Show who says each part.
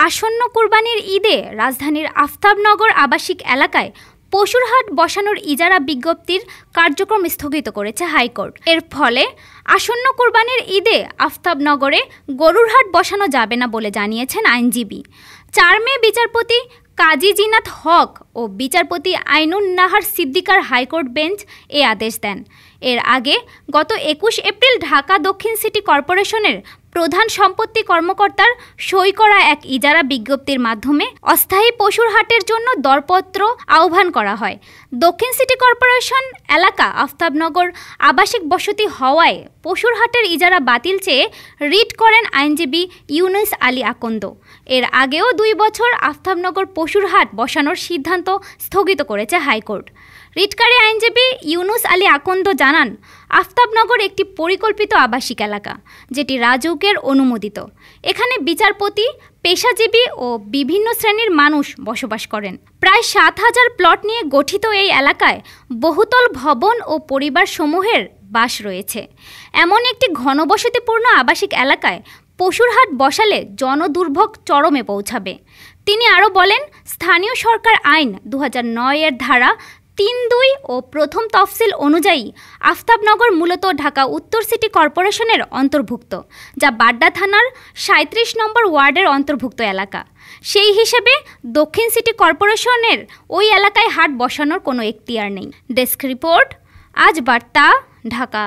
Speaker 1: আসন্ন কুরবানির ঈদে রাজধানীর আফতাবনগর আবাসিক এলাকায় পশুর হাট বসানোর ইজারা বিজ্ঞপ্তির কার্যক্রম স্থগিত করেছে হাইকোর্ট। এর ফলে আসন্ন কুরবানির ঈদে আফতাবনগরে গরুর হাট বসানো যাবে না বলে জানিয়েছেন আইনজীবী। 4 মে বিচারপতি কাজী জিনাত হক ও বিচারপতি আইনুন নাহার সিদ্দিকার হাইকোর্ট বেঞ্চ এ আদেশ দেন। এর আগে গত 21 এপ্রিল ঢাকা দক্ষিণ সিটি কর্পোরেশনের প্রধান সম্পত্তি কর্মকর্তার সই করা এক ইজারা বিজ্ঞপ্তির মাধ্যমে অস্থায়ী পশুর হাটের জন্য দরপত্র আহ্বান করা হয়। দক্ষিণ সিটি কর্পোরেশন এলাকা আফতাবনগর আবাসিক বসতি হওয়ায় পশুর হাটের ইজারা বাতিল চেয়ে রিট করেন আইনজীবী ইউনুস আলী আকন্দ। এর আগেও 2 বছর আফতাবনগর পশুর হাট বসানোর সিদ্ধান্ত স্থগিত করেছে হাইকোর্ট। রিটকারী আইনজীবী ইউনুস আলী আকন্দ জানান, আফতাবনগর একটি পরিকল্পিত আবাসিক এলাকা যেটি রাজউকের অনুমোদিত। এখানে বিচারপতি, পেশাজীবী ও বিভিন্ন শ্রেণীর মানুষ বসবাস করেন। প্রায় 7,000 প্লট নিয়ে গঠিত এই এলাকায় বহুতল ভবন ও পরিবার সমূহের বাস রয়েছে। এমন একটি ঘনবসতিপূর্ণ আবাসিক এলাকায় পশুর হাট বসালে জনদুর্ভোগ চরমে পৌঁছাবে। তিনি আরও বলেন, স্থানীয় সরকার আইন 2009 এর ধারা 3(2) ও প্রথম তফসিল অনুযায়ী আফতাবনগর মূলত ঢাকা উত্তর সিটি কর্পোরেশনের অন্তর্ভুক্ত, যা বাড্ডা থানার 37 নম্বর ওয়ার্ডের অন্তর্ভুক্ত এলাকা। সেই হিসেবে দক্ষিণ সিটি কর্পোরেশনের ওই এলাকায় হাট বসানোর কোনো এখতিয়ার নেই। ডেস্ক রিপোর্ট, আজ বার্তা, ঢাকা।